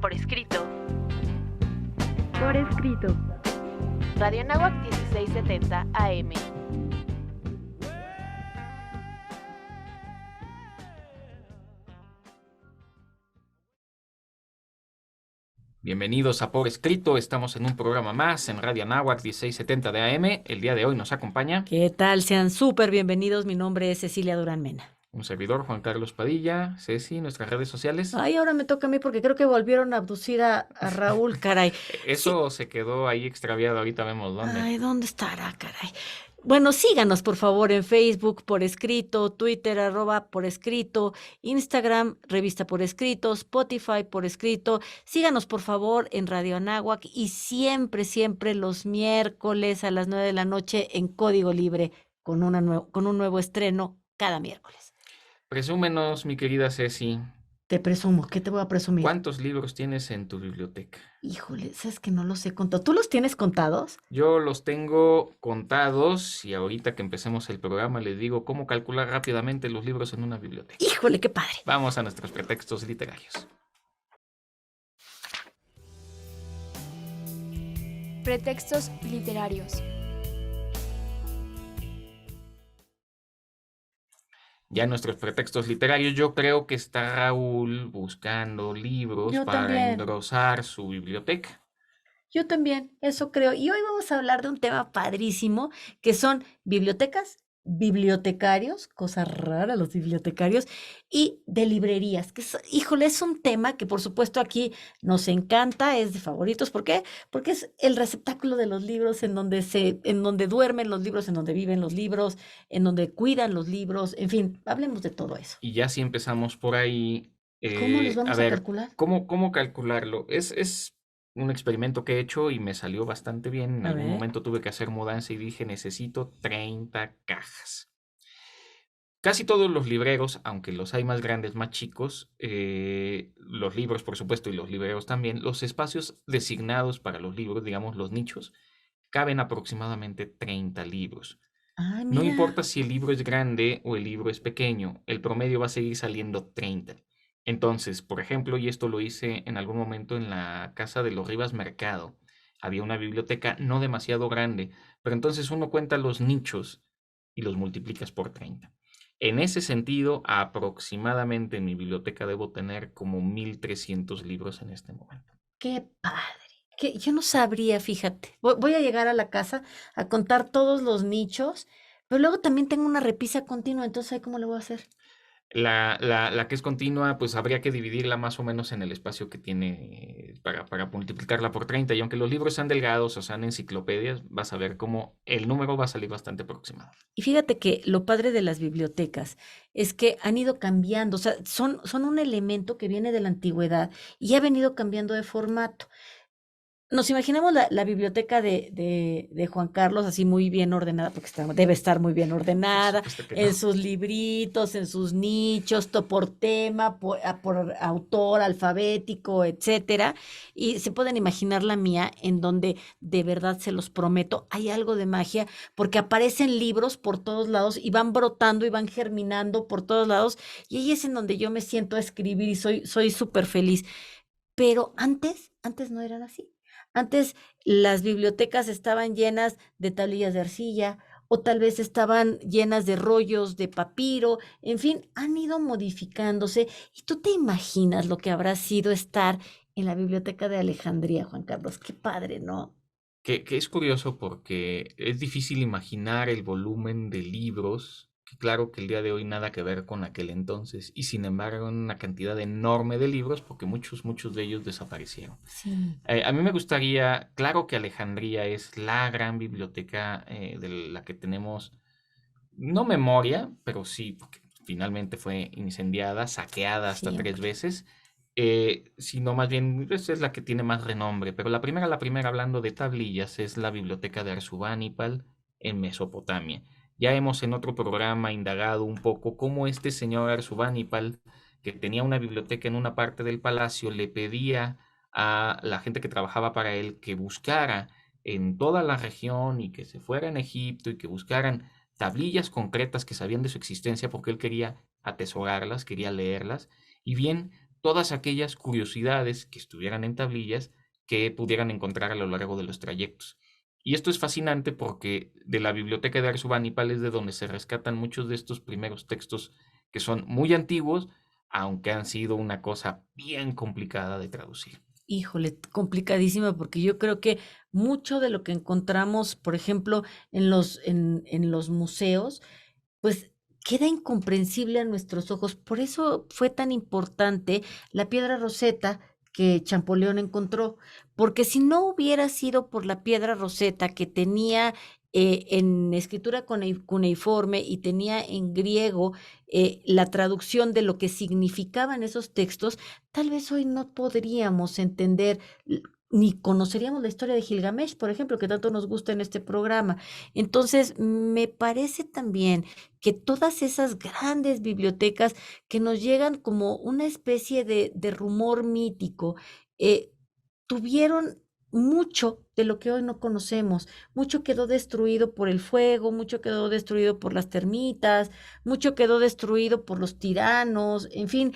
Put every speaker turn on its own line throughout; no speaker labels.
por escrito.
Por escrito.
Radio Anáhuac 1670 AM.
Bienvenidos a Por Escrito, estamos en un programa más en Radio Anáhuac 1670 de AM. El día de hoy nos acompaña
¿Qué tal? Sean súper bienvenidos. Mi nombre es Cecilia Durán Mena.
un servidor, Juan Carlos Padilla. Ceci, nuestras redes sociales.
Ay, ahora me toca a mí porque creo que volvieron a abducir a Raúl, caray.
Eso se quedó ahí extraviado, ahorita vemos dónde.
Ay, ¿dónde estará, caray? Bueno, síganos por favor en Facebook por escrito, Twitter @por escrito, Instagram Revista por escrito, Spotify por escrito. Síganos por favor en Radio Anáhuac y siempre los miércoles a las 9 de la noche en Código Libre con un nuevo estreno cada miércoles.
Presúmenos, mi querida Ceci,
Te presumo, ¿qué te voy a presumir?
¿cuántos libros tienes en tu biblioteca?
Híjole, sabes que no los he contado. ¿Tú los tienes contados?
Yo los tengo contados y ahorita que empecemos el programa les digo cómo calcular rápidamente los libros en una biblioteca.
Híjole, qué padre.
Vamos a nuestros pretextos literarios.
Pretextos literarios.
Ya en nuestros pretextos literarios, yo creo que está Raúl buscando libros
Yo
para
también.
engrosar su biblioteca.
Yo también, eso creo. Y hoy vamos a hablar de un tema padrísimo, que son bibliotecas, bibliotecarios, cosa rara los bibliotecarios, y de librerías, híjole, es un tema que por supuesto aquí nos encanta, es de favoritos. ¿Por qué? Porque es el receptáculo de los libros, en donde duermen los libros, en donde viven los libros, en donde cuidan los libros, en fin, hablemos de todo eso.
Y ya si empezamos por ahí,
¿Cómo los
a
vamos a
ver,
calcular?
¿cómo calcularlo? Es un experimento que he hecho y me salió bastante bien. En
A
algún
ver.
momento tuve que hacer mudanza y dije, necesito 30 cajas. Casi todos los libreros, aunque los hay más grandes, más chicos, los libros, por supuesto, y los libreros también, los espacios designados para los libros, digamos los nichos, caben aproximadamente 30 libros.
Ay,
No
mira.
importa si el libro es grande o el libro es pequeño, el promedio va a seguir saliendo 30. Entonces, por ejemplo, y esto lo hice en algún momento en la casa de los Rivas Mercado, había una biblioteca no demasiado grande, pero entonces uno cuenta los nichos y los multiplicas por 30. En ese sentido, aproximadamente en mi biblioteca debo tener como 1300 libros en este momento.
Qué padre. Que yo no sabría, fíjate. Voy a llegar a la casa a contar todos los nichos, pero luego también tengo una repisa continua, entonces ¿ahí cómo le voy a hacer?
La que es continua, pues habría que dividirla más o menos en el espacio que tiene para multiplicarla por 30. Y aunque los libros sean delgados o sean enciclopedias, vas a ver cómo el número va a salir bastante aproximado.
Y fíjate que lo padre de las bibliotecas es que han ido cambiando, o sea, son un elemento que viene de la antigüedad y ha venido cambiando de formato. Nos imaginamos la biblioteca de Juan Carlos así muy bien ordenada, porque debe estar muy bien
Por
ordenada,
supuesto que
en
no.
sus libritos, en sus nichos, por tema, por autor, alfabético, etcétera. Y se pueden imaginar la mía, en donde de verdad se los prometo, hay algo de magia, porque aparecen libros por todos lados y van brotando y van germinando por todos lados. Y ahí es en donde yo me siento a escribir y soy súper feliz. Pero antes no eran así. Antes las bibliotecas estaban llenas de tablillas de arcilla o tal vez estaban llenas de rollos de papiro, en fin, han ido modificándose. ¿Y tú te imaginas lo que habrá sido estar en la biblioteca de Alejandría, Juan Carlos? Qué padre, ¿no?
Que es curioso porque es difícil imaginar el volumen de libros, que claro que el día de hoy nada que ver con aquel entonces, y sin embargo una cantidad enorme de libros porque muchos de ellos desaparecieron.
Sí.
A mí me gustaría, claro que Alejandría es la gran biblioteca de la que tenemos, no memoria, pero sí, porque finalmente fue incendiada, saqueada hasta 3
Siempre.
veces, sino más bien esa es la que tiene más renombre. Pero la primera, hablando de tablillas, es la biblioteca de Arzubánipal en Mesopotamia. Ya hemos en otro programa indagado un poco cómo este señor Arzubánipal, que tenía una biblioteca en una parte del palacio, le pedía a la gente que trabajaba para él que buscara en toda la región y que se fuera en Egipto y que buscaran tablillas concretas que sabían de su existencia porque él quería atesorarlas, quería leerlas. Y bien, todas aquellas curiosidades que estuvieran en tablillas que pudieran encontrar a lo largo de los trayectos. Y esto es fascinante porque de la biblioteca de Arzubanipal es de donde se rescatan muchos de estos primeros textos que son muy antiguos, aunque han sido una cosa bien complicada de traducir.
Híjole, complicadísima, porque yo creo que mucho de lo que encontramos, por ejemplo, en los museos, pues queda incomprensible a nuestros ojos. Por eso fue tan importante la piedra Roseta que Champollion encontró, porque si no hubiera sido por la piedra Roseta que tenía en escritura cuneiforme y tenía en griego la traducción de lo que significaban esos textos, tal vez hoy no podríamos entender ni conoceríamos la historia de Gilgamesh, por ejemplo, que tanto nos gusta en este programa. Entonces, me parece también que todas esas grandes bibliotecas que nos llegan como una especie de rumor mítico, eh, tuvieron mucho de lo que hoy no conocemos. Mucho quedó destruido por el fuego, mucho quedó destruido por las termitas, mucho quedó destruido por los tiranos, en fin.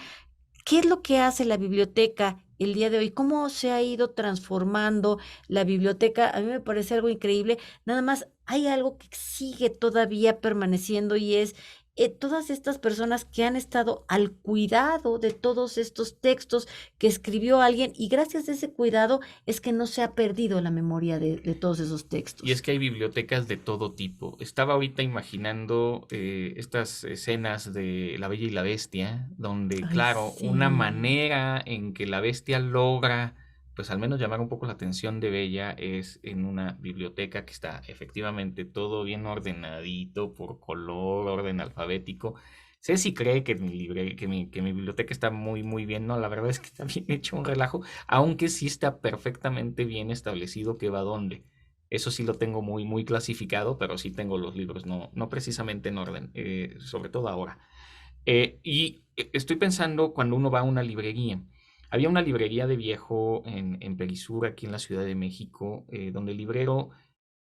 ¿Qué es lo que hace la biblioteca el día de hoy? ¿Cómo se ha ido transformando la biblioteca? A mí me parece algo increíble. Nada más hay algo que sigue todavía permaneciendo y es todas estas personas que han estado al cuidado de todos estos textos que escribió alguien y gracias a ese cuidado es que no se ha perdido la memoria de todos esos
Y es
textos.
que hay bibliotecas de todo tipo. Estaba ahorita imaginando estas escenas de La Bella y la Bestia, donde,
Ay,
claro, una
sí.
manera en que la bestia logra, pues al menos llamar un poco la atención de Bella es en una biblioteca que está efectivamente todo bien ordenadito, por color, orden alfabético. Ceci cree que mi biblioteca está muy, muy bien. No, la verdad es que está bien hecho un relajo, aunque sí está perfectamente bien establecido qué va dónde. Eso sí lo tengo muy, muy clasificado, pero sí tengo los libros, no precisamente en orden, sobre todo ahora. Estoy pensando cuando uno va a una librería. Había una librería de viejo en Perisur, aquí en la Ciudad de México, donde el librero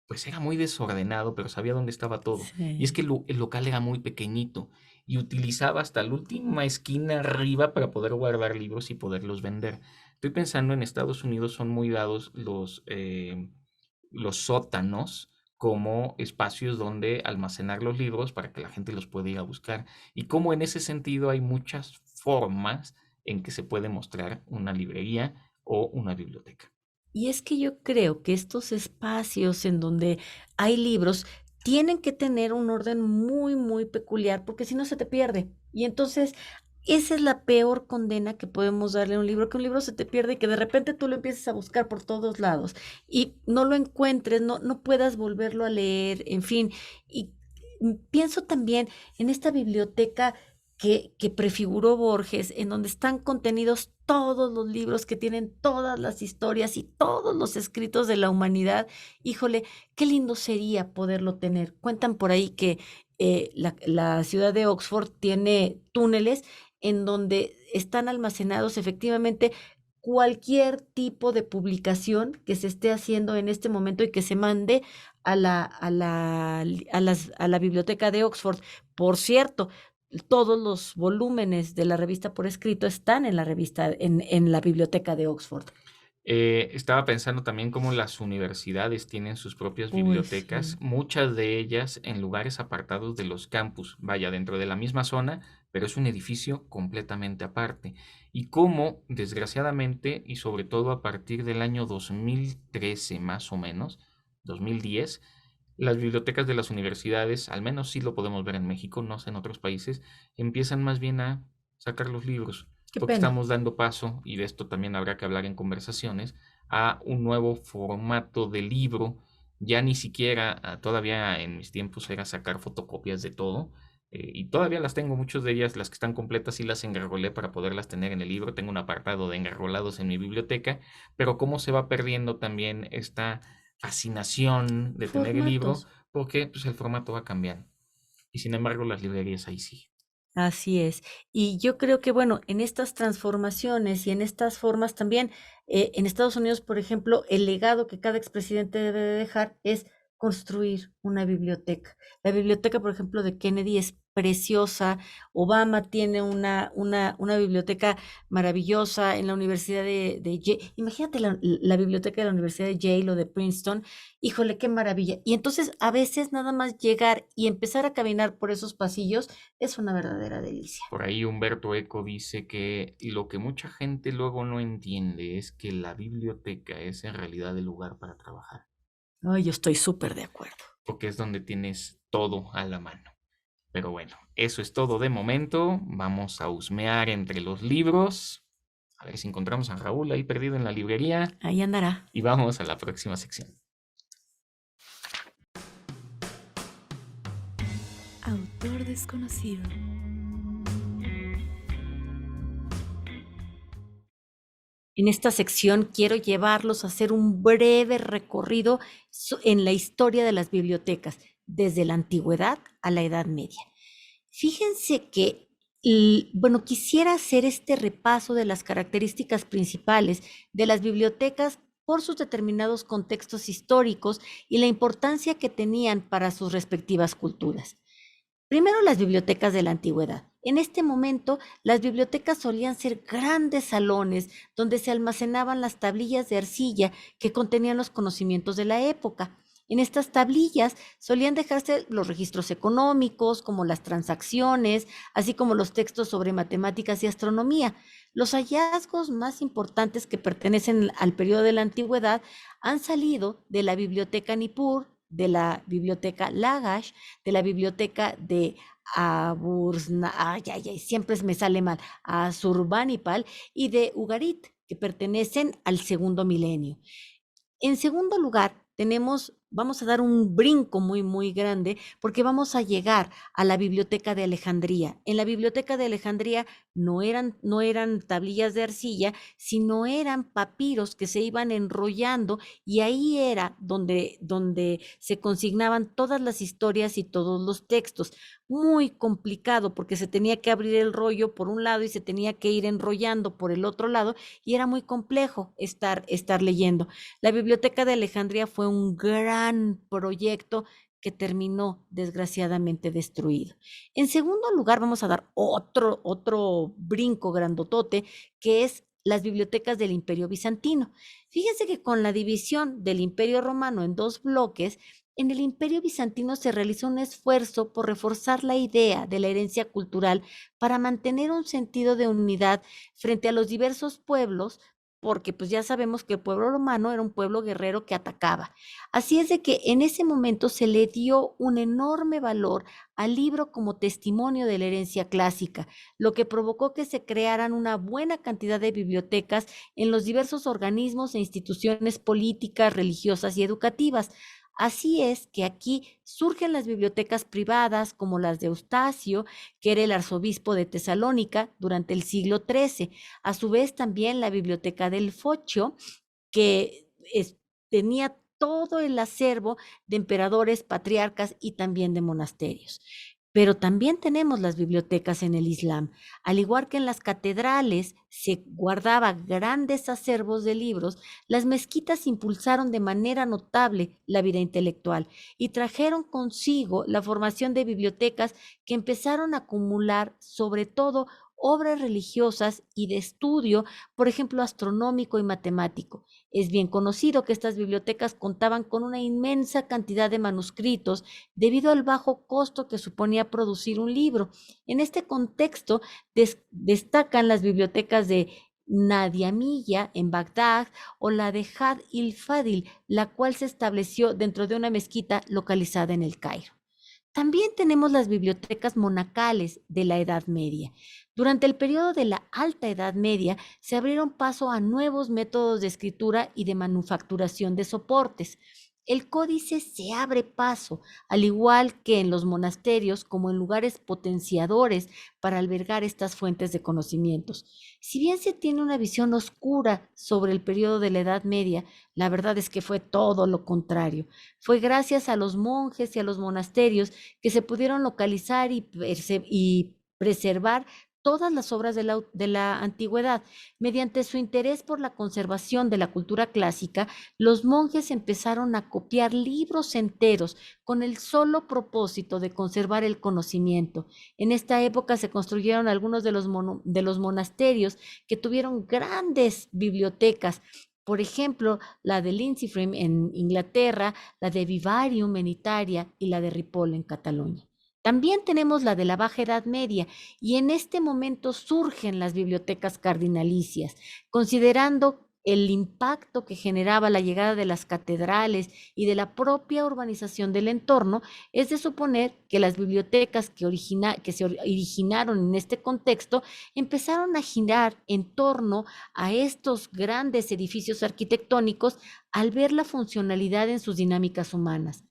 pues era muy desordenado, pero sabía dónde estaba todo. Y es
Sí.
que el local era muy pequeñito y utilizaba hasta la última esquina arriba para poder guardar libros y poderlos vender. Estoy pensando en Estados Unidos son muy dados los sótanos como espacios donde almacenar los libros para que la gente los pueda ir a buscar. Y como en ese sentido hay muchas formas en que se puede mostrar una librería o una biblioteca.
Y es que yo creo que estos espacios en donde hay libros tienen que tener un orden muy, muy peculiar, porque si no se te pierde. Y entonces, esa es la peor condena que podemos darle a un libro, que un libro se te pierde y que de repente tú lo empieces a buscar por todos lados y no lo encuentres, no puedas volverlo a leer, en fin. Y pienso también en esta biblioteca que prefiguró Borges, en donde están contenidos todos los libros que tienen todas las historias y todos los escritos de la humanidad. Híjole, qué lindo sería poderlo tener. Cuentan por ahí que la ciudad de Oxford tiene túneles en donde están almacenados efectivamente cualquier tipo de publicación que se esté haciendo en este momento y que se mande a la biblioteca de Oxford. Por cierto, todos los volúmenes de la revista por escrito están en la revista, en la biblioteca de Oxford.
Estaba pensando también cómo las universidades tienen sus propias
Uy,
bibliotecas,
sí.
muchas de ellas en lugares apartados de los campus, vaya, dentro de la misma zona, pero es un edificio completamente aparte. Y cómo, desgraciadamente, y sobre todo a partir del año 2013 más o menos, 2010, las bibliotecas de las universidades, al menos sí lo podemos ver en México, no sé en otros países, empiezan más bien a sacar los libros
Qué
porque
pena.
estamos dando paso, y de esto también habrá que hablar en conversaciones, a un nuevo formato de libro. Ya ni siquiera, todavía en mis tiempos era sacar fotocopias de todo, y todavía las tengo, muchas de ellas, las que están completas, sí las engargolé para poderlas tener en el libro. Tengo un apartado de engargolados en mi biblioteca, pero cómo se va perdiendo también esta fascinación de tener el libro,
Formatos.
porque pues, el formato va cambiando. Y sin embargo, las librerías ahí sí.
Así es. Y yo creo que, bueno, en estas transformaciones y en estas formas también, en Estados Unidos, por ejemplo, el legado que cada expresidente debe de dejar es construir una biblioteca. La biblioteca, por ejemplo, de Kennedy es preciosa, Obama tiene una biblioteca maravillosa en la Universidad de Yale. Imagínate la biblioteca de la Universidad de Yale o de Princeton, híjole, qué maravilla. Y entonces a veces nada más llegar y empezar a caminar por esos pasillos es una verdadera delicia.
Por ahí Humberto Eco dice que lo que mucha gente luego no entiende es que la biblioteca es en realidad el lugar para trabajar,
Ay, yo estoy súper de acuerdo.
porque es donde tienes todo a la mano. Pero bueno, eso es todo de momento. Vamos a husmear entre los libros. A ver si encontramos a Raúl ahí perdido en la librería.
Ahí andará.
Y vamos a la próxima sección.
Autor desconocido.
En esta sección quiero llevarlos a hacer un breve recorrido en la historia de las bibliotecas, desde la antigüedad a la Edad Media. Fíjense que, bueno, quisiera hacer este repaso de las características principales de las bibliotecas por sus determinados contextos históricos y la importancia que tenían para sus respectivas culturas. Primero, las bibliotecas de la antigüedad. En este momento, las bibliotecas solían ser grandes salones donde se almacenaban las tablillas de arcilla que contenían los conocimientos de la época. En estas tablillas solían dejarse los registros económicos, como las transacciones, así como los textos sobre matemáticas y astronomía. Los hallazgos más importantes que pertenecen al periodo de la antigüedad han salido de la biblioteca Nippur, de la biblioteca Lagash, de la biblioteca de siempre me sale mal, Asurbanipal y de Ugarit, que pertenecen al segundo milenio. En segundo lugar, vamos a dar un brinco muy grande porque vamos a llegar a la biblioteca de Alejandría. En la biblioteca de Alejandría no eran tablillas de arcilla, sino eran papiros que se iban enrollando y ahí era donde se consignaban todas las historias y todos los textos. Muy complicado porque se tenía que abrir el rollo por un lado y se tenía que ir enrollando por el otro lado y era muy complejo estar leyendo. La biblioteca de Alejandría fue un gran proyecto que terminó desgraciadamente destruido. En segundo lugar, vamos a dar otro brinco grandotote, que es las bibliotecas del Imperio Bizantino. Fíjense que con la división del Imperio Romano en dos bloques, en el Imperio Bizantino se realizó un esfuerzo por reforzar la idea de la herencia cultural para mantener un sentido de unidad frente a los diversos pueblos, porque pues ya sabemos que el pueblo romano era un pueblo guerrero que atacaba. Así es de que en ese momento se le dio un enorme valor al libro como testimonio de la herencia clásica, lo que provocó que se crearan una buena cantidad de bibliotecas en los diversos organismos e instituciones políticas, religiosas y educativas. Así es que aquí surgen las bibliotecas privadas como las de Eustacio, que era el arzobispo de Tesalónica durante el siglo XIII. A su vez también la biblioteca del Focio, que tenía todo el acervo de emperadores, patriarcas y también de monasterios. Pero también tenemos las bibliotecas en el Islam. Al igual que en las catedrales se guardaban grandes acervos de libros, las mezquitas impulsaron de manera notable la vida intelectual y trajeron consigo la formación de bibliotecas que empezaron a acumular sobre todo obras religiosas y de estudio, por ejemplo, astronómico y matemático. Es bien conocido que estas bibliotecas contaban con una inmensa cantidad de manuscritos debido al bajo costo que suponía producir un libro. En este contexto destacan las bibliotecas de Nadiamiyya en Bagdad o la de Had il-Fadil, la cual se estableció dentro de una mezquita localizada en el Cairo. También tenemos las bibliotecas monacales de la Edad Media. Durante el periodo de la Alta Edad Media se abrieron paso a nuevos métodos de escritura y de manufacturación de soportes. El códice se abre paso, al igual que en los monasterios, como en lugares potenciadores para albergar estas fuentes de conocimientos. Si bien se tiene una visión oscura sobre el periodo de la Edad Media, la verdad es que fue todo lo contrario. Fue gracias a los monjes y a los monasterios que se pudieron localizar y preservar todas las obras de la antigüedad. Mediante su interés por la conservación de la cultura clásica, los monjes empezaron a copiar libros enteros con el solo propósito de conservar el conocimiento. En esta época se construyeron algunos de los monasterios que tuvieron grandes bibliotecas. Por ejemplo, la de Lindisfarne en Inglaterra, la de Vivarium en Italia y la de Ripoll en Cataluña. También tenemos la de la Baja Edad Media y en este momento surgen las bibliotecas cardinalicias, considerando el impacto que generaba la llegada de las catedrales y de la propia urbanización del entorno. Es de suponer que las bibliotecas que se originaron en este contexto empezaron a girar en torno a estos grandes edificios arquitectónicos al ver la funcionalidad en sus dinámicas humanas.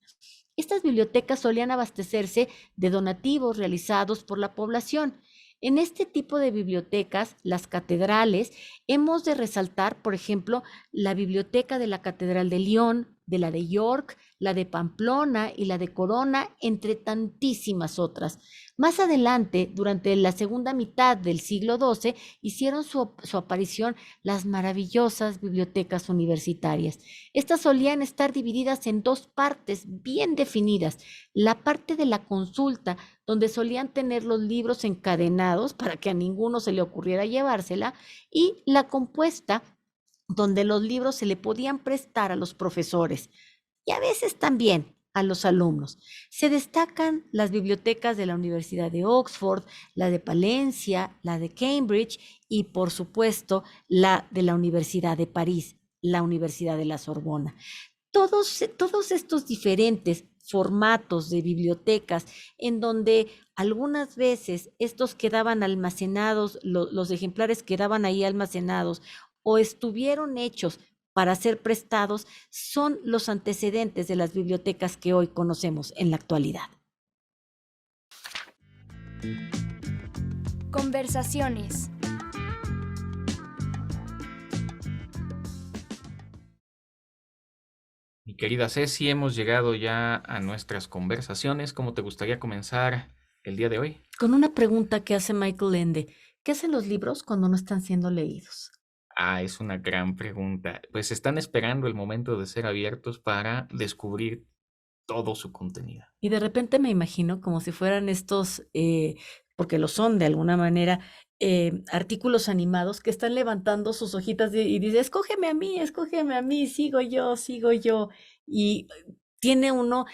Estas bibliotecas solían abastecerse de donativos realizados por la población. En este tipo de bibliotecas, las catedrales, hemos de resaltar, por ejemplo, la biblioteca de la Catedral de León, de la de York, la de Pamplona y la de Corona, entre tantísimas otras. Más adelante, durante la segunda mitad del siglo XII, hicieron su aparición las maravillosas bibliotecas universitarias. Estas solían estar divididas en dos partes bien definidas. La parte de la consulta, donde solían tener los libros encadenados para que a ninguno se le ocurriera llevársela, y la compuesta, donde los libros se le podían prestar a los profesores y a veces también a los alumnos. Se destacan las bibliotecas de la Universidad de Oxford, la de Palencia, la de Cambridge y, por supuesto, la de la Universidad de París, la Universidad de la Sorbona. Todos estos diferentes formatos de bibliotecas en donde algunas veces estos quedaban almacenados, los ejemplares quedaban ahí almacenados o estuvieron hechos para ser prestados, son los antecedentes de las bibliotecas que hoy conocemos en la actualidad.
Conversaciones.
Mi querida Ceci, hemos llegado ya a nuestras conversaciones. ¿Cómo te gustaría comenzar el día de hoy?
Con una pregunta que hace Michael Ende: ¿qué hacen los libros cuando no están siendo leídos?
Es una gran pregunta. Pues están esperando el momento de ser abiertos para descubrir todo su contenido.
Y de repente me imagino como si fueran estos, porque lo son de alguna manera, artículos animados que están levantando sus hojitas y dice, escógeme a mí, sigo yo. Y tiene uno,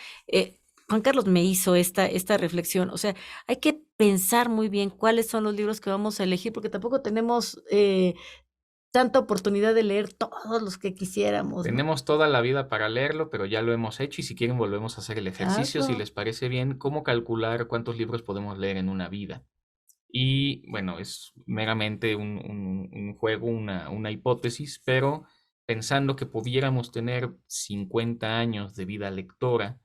Juan Carlos me hizo esta reflexión, o sea, hay que pensar muy bien cuáles son los libros que vamos a elegir, porque tampoco tenemos tanta oportunidad de leer todos los que quisiéramos, ¿no?
Tenemos toda la vida para leerlo, pero ya lo hemos hecho y si quieren volvemos a hacer el ejercicio, si
Hazlo.
les parece bien, cómo calcular cuántos libros podemos leer en una vida. Y bueno, es meramente un juego, una hipótesis, pero pensando que pudiéramos tener 50 años de vida lectora,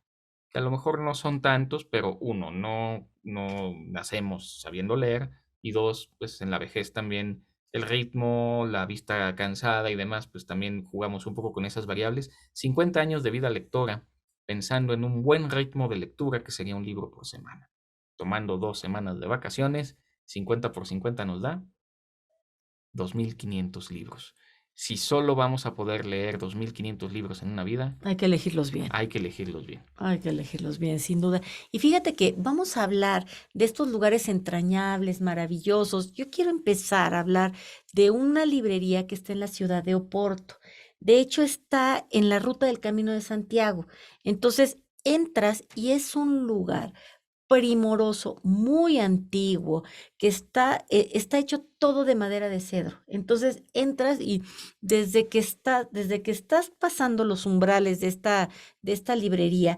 que a lo mejor no son tantos, pero uno, no nacemos sabiendo leer, y dos, pues en la vejez también el ritmo, la vista cansada y demás, pues también jugamos un poco con esas variables. 50 años de vida lectora, pensando en un buen ritmo de lectura, que sería un libro por semana. Tomando 2 semanas de vacaciones, 50 por 50 nos da 2.500 libros. Si solo vamos a poder leer 2.500 libros en una vida,
Hay que elegirlos bien.
hay que elegirlos bien.
Hay que elegirlos bien, sin duda. Y fíjate que vamos a hablar de estos lugares entrañables, maravillosos. Yo quiero empezar a hablar de una librería que está en la ciudad de Oporto. De hecho, está en la ruta del Camino de Santiago. Entonces, entras y es un lugar primoroso, muy antiguo, que está hecho todo de madera de cedro. Entonces entras y desde que estás pasando los umbrales de esta librería,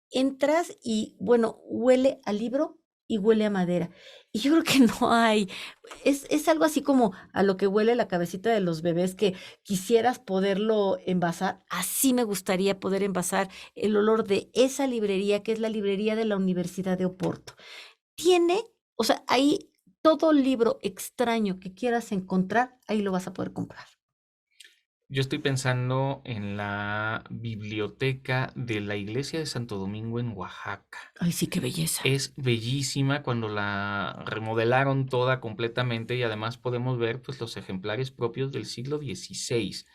entras y bueno, huele a libro y huele a madera. Y yo creo que no hay, es algo así como a lo que huele la cabecita de los bebés que quisieras poderlo envasar. Así me gustaría poder envasar el olor de esa librería, que es la librería de la Universidad de Oporto. Tiene, o sea, ahí todo libro extraño que quieras encontrar, ahí lo vas a poder comprar.
Yo estoy pensando en la biblioteca de la iglesia de Santo Domingo en Oaxaca.
Ay, sí, qué belleza.
Es bellísima cuando la remodelaron toda completamente y además podemos ver pues, los ejemplares propios del siglo XVI.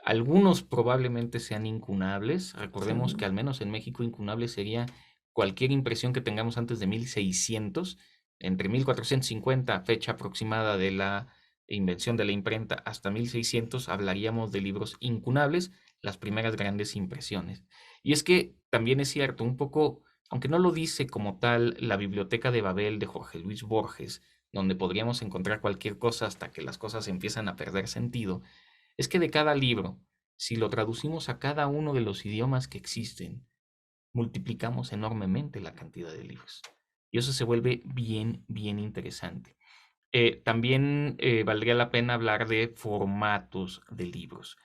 Algunos probablemente sean incunables. Recordemos que
Sí.
al menos en México incunable sería cualquier impresión que tengamos antes de 1600, entre 1450, fecha aproximada de la invención de la imprenta, hasta 1600 hablaríamos de libros incunables, las primeras grandes impresiones. Y es que también es cierto, un poco, aunque no lo dice como tal la Biblioteca de Babel de Jorge Luis Borges, donde podríamos encontrar cualquier cosa hasta que las cosas empiezan a perder sentido, es que de cada libro, si lo traducimos a cada uno de los idiomas que existen, multiplicamos enormemente la cantidad de libros. Y eso se vuelve bien, bien interesante. También valdría la pena hablar de formatos de libros.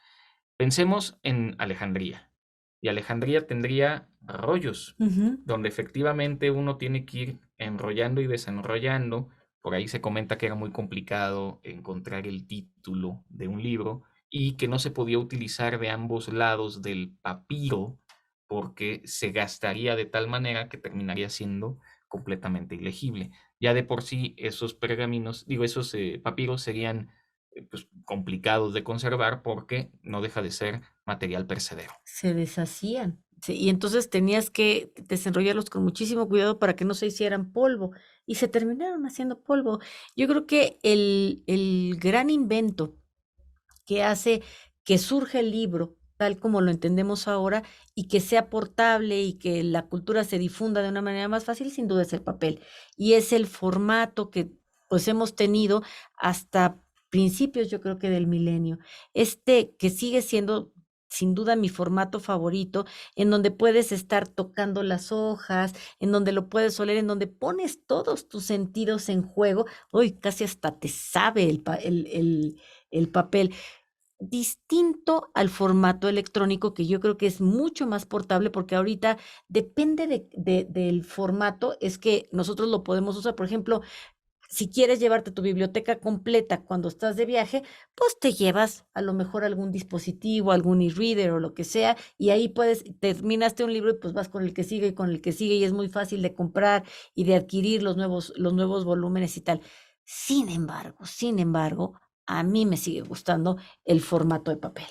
Pensemos en Alejandría. Y Alejandría tendría rollos,
Ujú.
donde efectivamente uno tiene que ir enrollando y desenrollando. Por ahí se comenta que era muy complicado encontrar el título de un libro y que no se podía utilizar de ambos lados del papiro porque se gastaría de tal manera que terminaría siendo completamente ilegible. Ya de por sí esos pergaminos, digo, esos papiros serían pues, complicados de conservar porque no deja de ser material perecedero.
Se deshacían. Sí, y entonces tenías que desenrollarlos con muchísimo cuidado para que no se hicieran polvo. Y se terminaron haciendo polvo. Yo creo que el gran invento que hace que surja el libro tal como lo entendemos ahora y que sea portable y que la cultura se difunda de una manera más fácil, sin duda es el papel. Y es el formato que pues hemos tenido hasta principios, yo creo que del milenio. Este que sigue siendo sin duda mi formato favorito, en donde puedes estar tocando las hojas, en donde lo puedes oler, en donde pones todos tus sentidos en juego. Uy, casi hasta te sabe el papel. Distinto al formato electrónico, que yo creo que es mucho más portable, porque ahorita depende del formato, es que nosotros lo podemos usar. Por ejemplo, si quieres llevarte tu biblioteca completa cuando estás de viaje, pues te llevas a lo mejor algún dispositivo, algún e-reader o lo que sea, y ahí puedes, terminaste un libro y pues vas con el que sigue y con el que sigue, y es muy fácil de comprar y de adquirir los nuevos volúmenes y tal. Sin embargo, a mí me sigue gustando el formato de papel.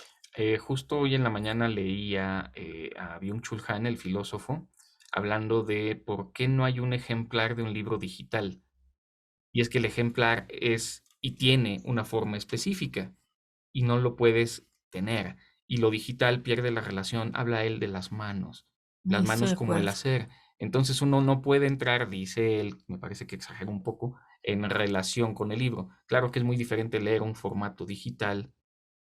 Justo hoy en la mañana leía a Byung-Chul Han, el filósofo, hablando de por qué no hay un ejemplar de un libro digital. Y es que el ejemplar es y tiene una forma específica y no lo puedes tener. Y lo digital pierde la relación, habla él de las
Estoy de
manos como el
acuerdo.
hacer. Entonces uno no puede entrar, dice él, me parece que exagera un poco, en relación con el libro. Claro que es muy diferente leer un formato digital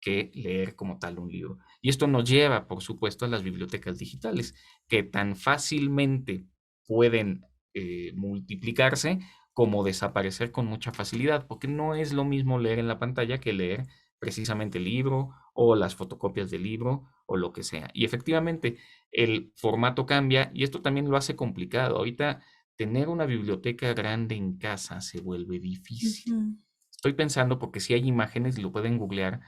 que leer como tal un libro. Y esto nos lleva, por supuesto, a las bibliotecas digitales, que tan fácilmente pueden multiplicarse como desaparecer con mucha facilidad, porque no es lo mismo leer en la pantalla que leer precisamente el libro o las fotocopias del libro o lo que sea. Y efectivamente, el formato cambia y esto también lo hace complicado. Ahorita tener una biblioteca grande en casa se vuelve difícil.
Ujú.
Estoy pensando, porque si hay imágenes y lo pueden googlear,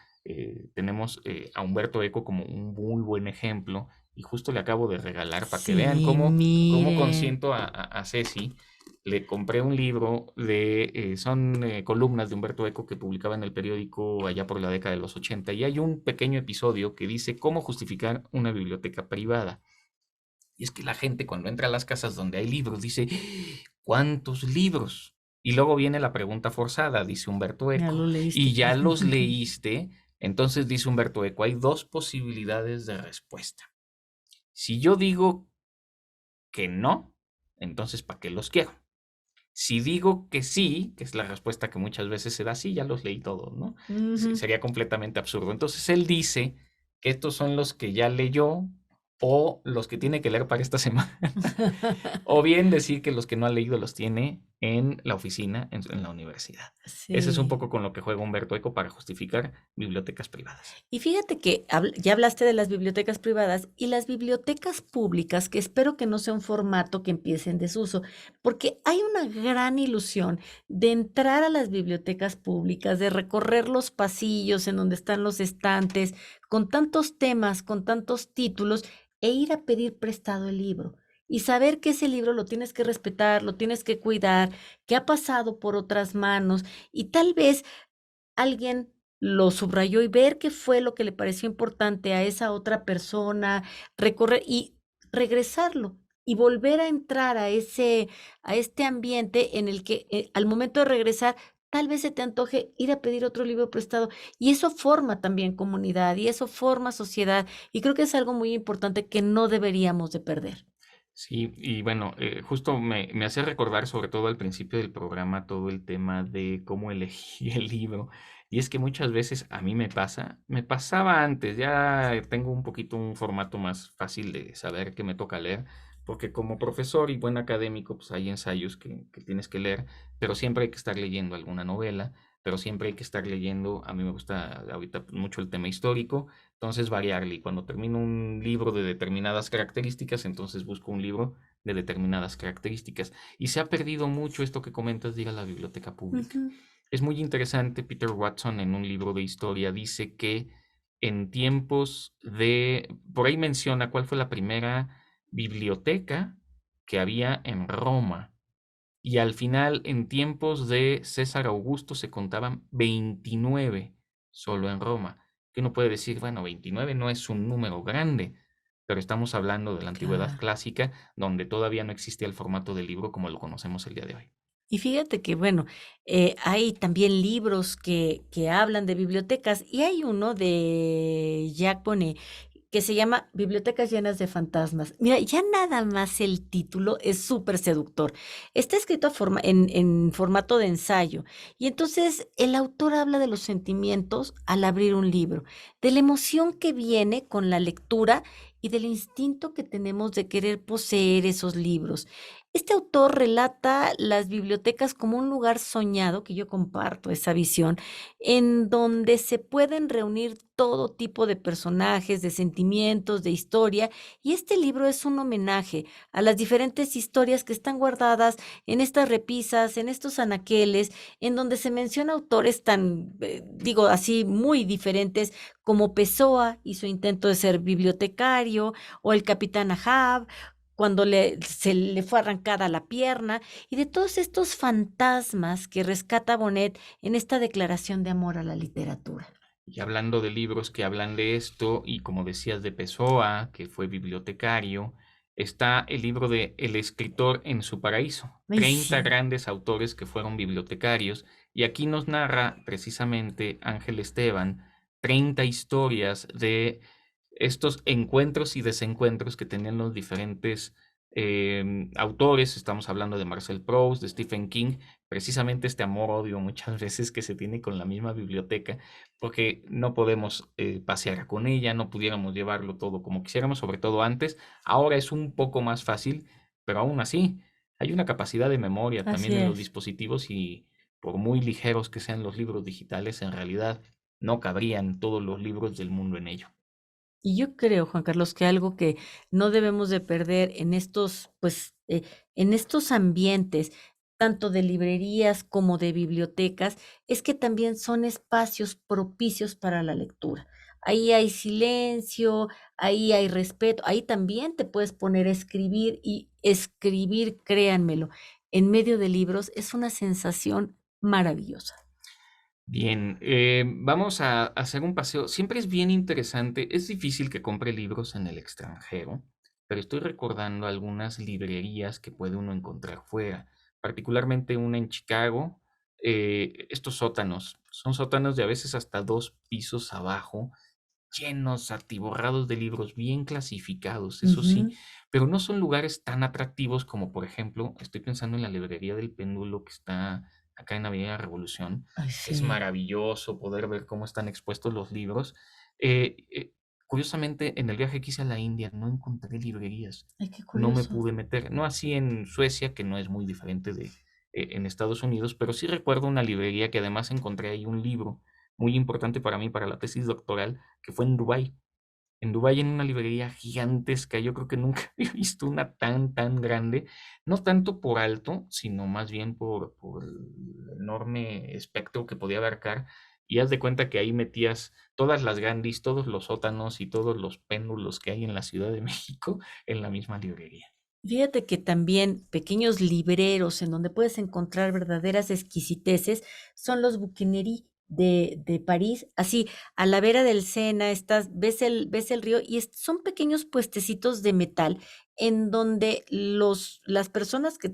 tenemos a Humberto Eco como un muy buen ejemplo y justo le acabo de regalar para que vean
Sí,
cómo
miren.
consiento a Ceci. Le compré un libro son columnas de Humberto Eco que publicaba en el periódico allá por la década de los 80 y hay un pequeño episodio que dice cómo justificar una biblioteca privada. Y es que la gente cuando entra a las casas donde hay libros dice, ¿cuántos libros? Y luego viene la pregunta forzada, dice Humberto
Ya
Eco,
lo
¿y
leíste.
ya los leíste? Entonces dice Humberto Eco, hay dos posibilidades de respuesta. Si yo digo que no, entonces ¿para qué los quiero? Si digo que sí, que es la respuesta que muchas veces se da, sí, ya los leí todos, ¿no?
Ujú.
Sería completamente absurdo. Entonces él dice que estos son los que ya leyó o los que tiene que leer para esta semana. O bien decir que los que no ha leído los tiene en la oficina, en la universidad. Ese es un
Sí.
poco con lo que juega Humberto Eco para justificar bibliotecas privadas.
Y fíjate que ya hablaste de las bibliotecas privadas y las bibliotecas públicas, que espero que no sea un formato que empiece en desuso, porque hay una gran ilusión de entrar a las bibliotecas públicas, de recorrer los pasillos en donde están los estantes, con tantos temas, con tantos títulos, e ir a pedir prestado el libro. Y saber que ese libro lo tienes que respetar, lo tienes que cuidar, que ha pasado por otras manos y tal vez alguien lo subrayó y ver qué fue lo que le pareció importante a esa otra persona, recorrer y regresarlo y volver a entrar a este ambiente en el que al momento de regresar, tal vez se te antoje ir a pedir otro libro prestado y eso forma también comunidad y eso forma sociedad y creo que es algo muy importante que no deberíamos de perder.
Sí, y bueno, justo me hace recordar, sobre todo al principio del programa, todo el tema de cómo elegí el libro. Y es que muchas veces a mí me pasaba antes, ya tengo un poquito un formato más fácil de saber qué me toca leer, porque como profesor y buen académico, pues hay ensayos que tienes que leer, pero siempre hay que estar leyendo alguna novela, pero siempre hay que estar leyendo, a mí me gusta ahorita mucho el tema histórico, entonces variarle. Y cuando termino un libro de determinadas características, entonces busco un libro de determinadas características. Y se ha perdido mucho esto que comentas de ir a la biblioteca pública.
Ujú.
Es muy interesante, Peter Watson en un libro de historia dice que en tiempos por ahí menciona cuál fue la primera biblioteca que había en Roma. Y al final, en tiempos de César Augusto, se contaban 29 solo en Roma. Que uno puede decir, bueno, 29 no es un número grande, pero estamos hablando de la antigüedad
Claro.
clásica, donde todavía no existía el formato del libro como lo conocemos el día de hoy.
Y fíjate que, bueno, hay también libros que hablan de bibliotecas y hay uno de Jacques Bonnet que se llama Bibliotecas llenas de fantasmas. Mira, ya nada más el título es súper seductor. Está escrito en formato de ensayo y entonces el autor habla de los sentimientos al abrir un libro, de la emoción que viene con la lectura y del instinto que tenemos de querer poseer esos libros. Este autor relata las bibliotecas como un lugar soñado, que yo comparto esa visión, en donde se pueden reunir todo tipo de personajes, de sentimientos, de historia, y este libro es un homenaje a las diferentes historias que están guardadas en estas repisas, en estos anaqueles, en donde se menciona autores tan, digo así, muy diferentes como Pessoa y su intento de ser bibliotecario, o el capitán Ahab, cuando se le fue arrancada la pierna, y de todos estos fantasmas que rescata Bonnet en esta declaración de amor a la literatura.
Y hablando de libros que hablan de esto, y como decías de Pessoa, que fue bibliotecario, está el libro de El escritor en su paraíso,
Ay,
30
sí.
grandes autores que fueron bibliotecarios, y aquí nos narra precisamente Ángel Esteban 30 historias de estos encuentros y desencuentros que tenían los diferentes autores. Estamos hablando de Marcel Proust, de Stephen King, precisamente este amor-odio muchas veces que se tiene con la misma biblioteca, porque no podemos pasear con ella, no pudiéramos llevarlo todo como quisiéramos, sobre todo antes. Ahora es un poco más fácil, pero aún así hay una capacidad de memoria
Así
también en los
es.
dispositivos y por muy ligeros que sean los libros digitales, en realidad no cabrían todos los libros del mundo en ello.
Y yo creo, Juan Carlos, que algo que no debemos de perder en estos, pues, en estos ambientes, tanto de librerías como de bibliotecas, es que también son espacios propicios para la lectura. Ahí hay silencio, ahí hay respeto, ahí también te puedes poner a escribir y escribir, créanmelo, en medio de libros es una sensación maravillosa.
Bien, vamos a hacer un paseo. Siempre es bien interesante. Es difícil que compre libros en el extranjero, pero estoy recordando algunas librerías que puede uno encontrar fuera, particularmente una en Chicago. Estos sótanos, son sótanos de a veces hasta 2 pisos abajo, llenos, atiborrados de libros bien clasificados, eso sí,
Ujú.
pero no son lugares tan atractivos como, por ejemplo, estoy pensando en la librería del Péndulo que está acá en Avenida Revolución.
Ay,
Es
sí.
maravilloso poder ver cómo están expuestos los libros. Curiosamente, en el viaje que hice a la India no encontré librerías,
Ay, qué
no me
curioso.
pude meter, no así en Suecia, que no es muy diferente en Estados Unidos, pero sí recuerdo una librería que además encontré ahí un libro muy importante para mí, para la tesis doctoral, que fue en Dubái. En Dubái, en una librería gigantesca, yo creo que nunca había visto una tan grande, no tanto por alto, sino más bien por el enorme espectro que podía abarcar. Y haz de cuenta que ahí metías todas las Gandhis, todos los sótanos y todos los péndulos que hay en la Ciudad de México en la misma librería.
Fíjate que también pequeños libreros en donde puedes encontrar verdaderas exquisiteces son los Buquinerí de París. Así, a la vera del Sena, ves el río y son pequeños puestecitos de metal en donde las personas que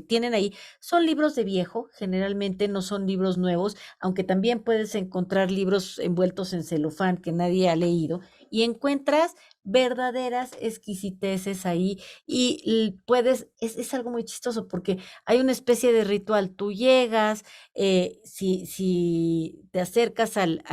tienen ahí son libros de viejo, generalmente no son libros nuevos, aunque también puedes encontrar libros envueltos en celofán que nadie ha leído y encuentras verdaderas exquisiteces ahí y es algo muy chistoso porque hay una especie de ritual. Tú llegas, si te acercas al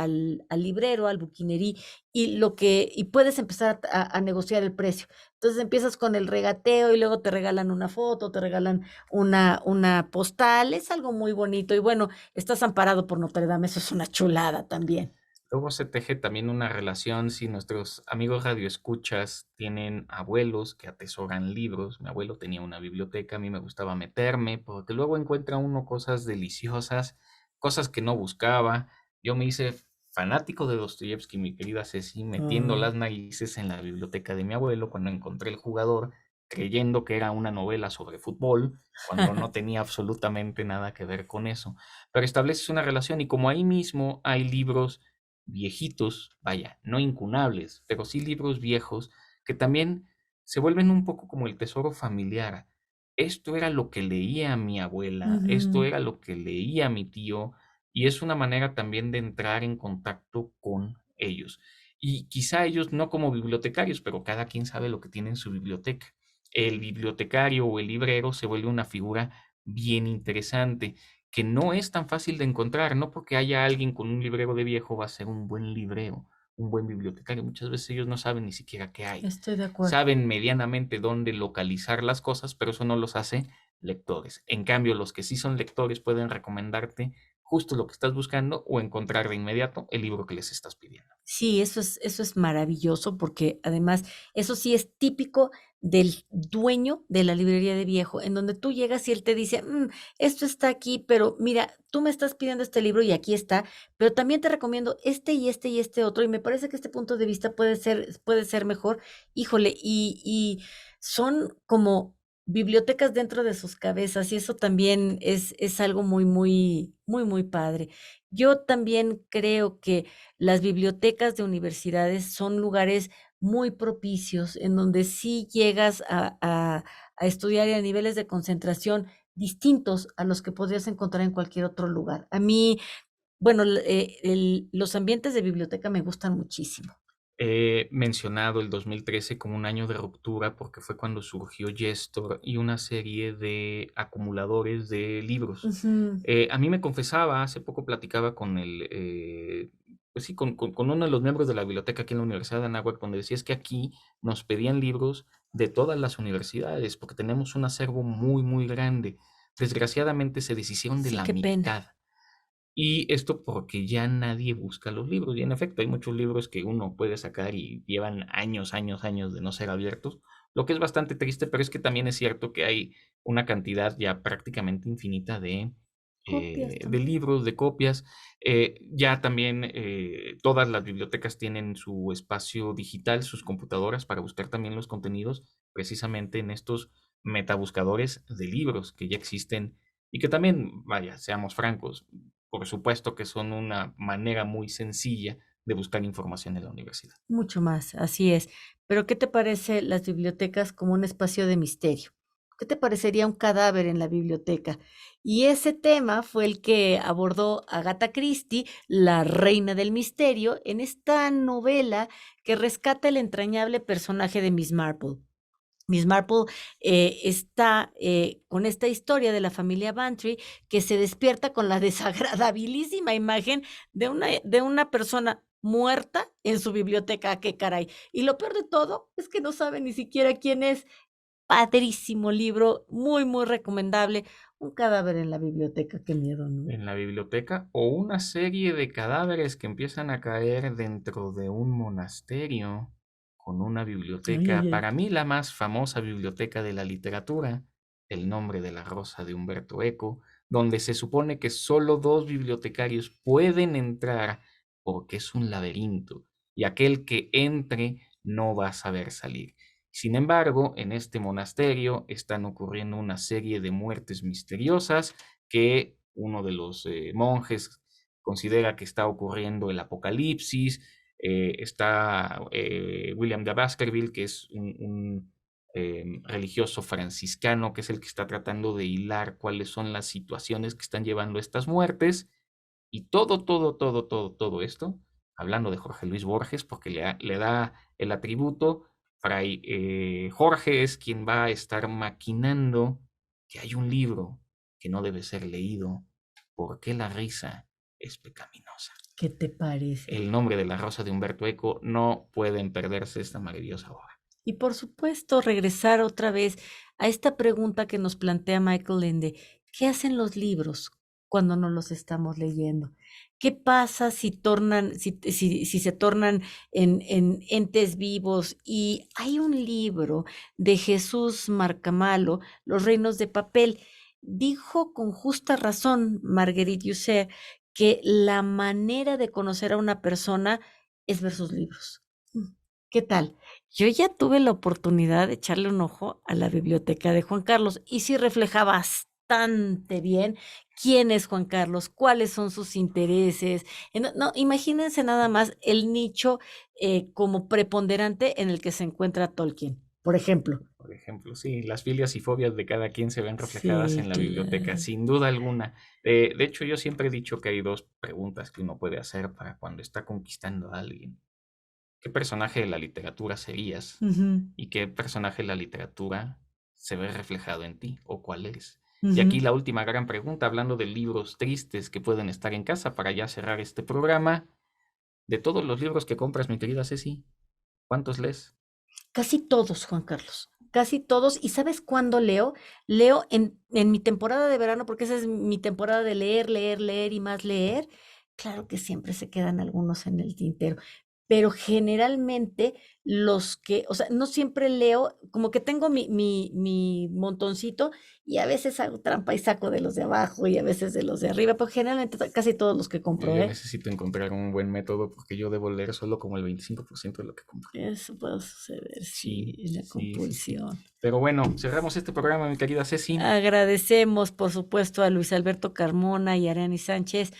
librero, al buquinerí, y puedes empezar a negociar el precio. Entonces empiezas con el regateo y luego te regalan una foto, te regalan una postal. Es algo muy bonito. Y bueno, estás amparado por Notre Dame, eso es una chulada también.
Luego se teje también una relación si nuestros amigos radioescuchas tienen abuelos que atesoran libros. Mi abuelo tenía una biblioteca, a mí me gustaba meterme, porque luego encuentra uno cosas deliciosas, cosas que no buscaba. Yo me hice fanático de Dostoyevsky, mi querida Ceci, metiendo
Ah.
las narices en la biblioteca de mi abuelo cuando encontré El Jugador, creyendo que era una novela sobre fútbol, cuando no tenía absolutamente nada que ver con eso. Pero estableces una relación y como ahí mismo hay libros viejitos, vaya, no incunables, pero sí libros viejos que también se vuelven un poco como el tesoro familiar. Esto era lo que leía mi abuela, esto
Ujú.
era lo que leía mi tío, y es una manera también de entrar en contacto con ellos. Y quizá ellos no como bibliotecarios, pero cada quien sabe lo que tiene en su biblioteca. El bibliotecario o el librero se vuelve una figura bien interesante que no es tan fácil de encontrar, no porque haya alguien con un librero de viejo va a ser un buen librero, un buen bibliotecario. Muchas veces ellos no saben ni siquiera qué hay.
Estoy de acuerdo.
Saben medianamente dónde localizar las cosas, pero eso no los hace lectores. En cambio, los que sí son lectores pueden recomendarte justo lo que estás buscando o encontrar de inmediato el libro que les estás pidiendo.
Sí, eso es maravilloso porque además eso sí es típico del dueño de la librería de viejo, en donde tú llegas y él te dice, esto está aquí, pero mira, tú me estás pidiendo este libro y aquí está, pero también te recomiendo este y este y este otro, y me parece que este punto de vista puede ser mejor. Híjole, y son como bibliotecas dentro de sus cabezas, y eso también es algo muy padre. Yo también creo que las bibliotecas de universidades son lugares muy propicios en donde sí llegas a estudiar a niveles de concentración distintos a los que podrías encontrar en cualquier otro lugar. A mí, bueno, los ambientes de biblioteca me gustan muchísimo.
He mencionado el 2013 como un año de ruptura porque fue cuando surgió Jestor y una serie de acumuladores de libros.
Ujú.
A mí me confesaba, hace poco platicaba con pues sí, con uno de los miembros de la biblioteca aquí en la Universidad de Anáhuac, donde decía es que aquí nos pedían libros de todas las universidades porque tenemos un acervo muy grande. Desgraciadamente se deshicieron de
Sí,
la
qué pena.
mitad. Y esto porque ya nadie busca los libros. Y en efecto, hay muchos libros que uno puede sacar y llevan años de no ser abiertos, lo que es bastante triste, pero es que también es cierto que hay una cantidad ya prácticamente infinita
Copias
de
también.
libros, de copias. Ya también todas las bibliotecas tienen su espacio digital, sus computadoras para buscar también los contenidos, precisamente en estos metabuscadores de libros que ya existen y que también, vaya, seamos francos, por supuesto que son una manera muy sencilla de buscar información en la universidad.
Mucho más, así es. Pero, ¿qué te parece las bibliotecas como un espacio de misterio? ¿Qué te parecería un cadáver en la biblioteca? Y ese tema fue el que abordó Agatha Christie, la reina del misterio, en esta novela que rescata el entrañable personaje de Miss Marple. Miss Marple está con esta historia de la familia Bantry que se despierta con la desagradabilísima imagen de una persona muerta en su biblioteca. ¡Ah, qué caray! Y lo peor de todo es que no sabe ni siquiera quién es. Padrísimo libro, muy recomendable. Un cadáver en la biblioteca, qué miedo, ¿no?
En la biblioteca, o una serie de cadáveres que empiezan a caer dentro de un monasterio con una
Ay,
biblioteca,
ay, ay.
para mí la más famosa biblioteca de la literatura, El nombre de la rosa de Humberto Eco, donde se supone que solo 2 bibliotecarios pueden entrar porque es un laberinto y aquel que entre no va a saber salir. Sin embargo, en este monasterio están ocurriendo una serie de muertes misteriosas que uno de los monjes considera que está ocurriendo el apocalipsis. Está William de Baskerville, que es un religioso franciscano, que es el que está tratando de hilar cuáles son las situaciones que están llevando a estas muertes. Y todo esto, hablando de Jorge Luis Borges, porque le da el atributo, Fray Jorge es quien va a estar maquinando que hay un libro que no debe ser leído, porque la risa es pecaminosa.
¿Qué te parece?
El nombre de la rosa de Humberto Eco, no pueden perderse esta maravillosa obra.
Y por supuesto, regresar otra vez a esta pregunta que nos plantea Michael Ende. ¿Qué hacen los libros cuando no los estamos leyendo? ¿Qué pasa si se tornan en entes vivos? Y hay un libro de Jesús Marcamalo, Los reinos de papel. Dijo con justa razón Marguerite Yourcenar que la manera de conocer a una persona es ver sus libros. ¿Qué tal? Yo ya tuve la oportunidad de echarle un ojo a la biblioteca de Juan Carlos y sí refleja bastante bien quién es Juan Carlos, cuáles son sus intereses. No, imagínense nada más el nicho como preponderante en el que se encuentra Tolkien, por ejemplo.
Por ejemplo, sí, las filias y fobias de cada quien se ven reflejadas
Sí,
en la biblioteca,
claro.
sin duda alguna. De hecho, yo siempre he dicho que hay 2 preguntas que uno puede hacer para cuando está conquistando a alguien. ¿Qué personaje de la literatura serías?
Ujú,
¿Y qué personaje de la literatura se ve reflejado en ti o cuál eres? Y
ujú.
aquí la última gran pregunta, hablando de libros tristes que pueden estar en casa para ya cerrar este programa. De todos los libros que compras, mi querida Ceci, ¿cuántos lees?
Casi todos, Juan Carlos, casi todos. ¿Y sabes cuándo leo? Leo en mi temporada de verano, porque esa es mi temporada de leer, leer, leer y más leer. Claro que siempre se quedan algunos en el tintero, pero generalmente los que, o sea, no siempre leo, como que tengo mi montoncito y a veces hago trampa y saco de los de abajo y a veces de los de arriba, pero generalmente casi todos los que compro,
Yo
¿eh?
necesito encontrar un buen método porque yo debo leer solo como el 25% de lo que compro.
Eso puede suceder, sí,
Sí,
la
sí, sí.
compulsión.
Pero bueno, cerramos este programa, mi querida Ceci.
Agradecemos, por supuesto, a Luis Alberto Carmona y a Ariani Sánchez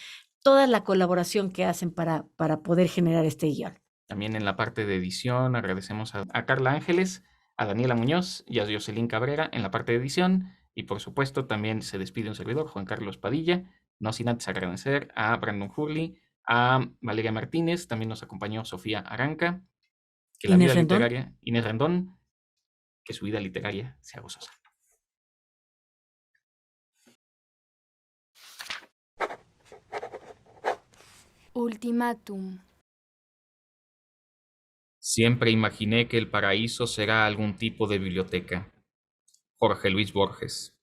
toda la colaboración que hacen para poder generar este guión.
También en la parte de edición agradecemos a Carla Ángeles, a Daniela Muñoz y a Jocelyn Cabrera en la parte de edición. Y por supuesto también se despide un servidor, Juan Carlos Padilla. No sin antes agradecer a Brandon Hurley, a Valeria Martínez, también nos acompañó Sofía Aranca. Que la
Inés
vida
Rendón.
literaria, Inés Rendón, que su vida literaria sea gozosa.
Ultimátum.
Siempre imaginé que el paraíso será algún tipo de biblioteca. Jorge Luis Borges.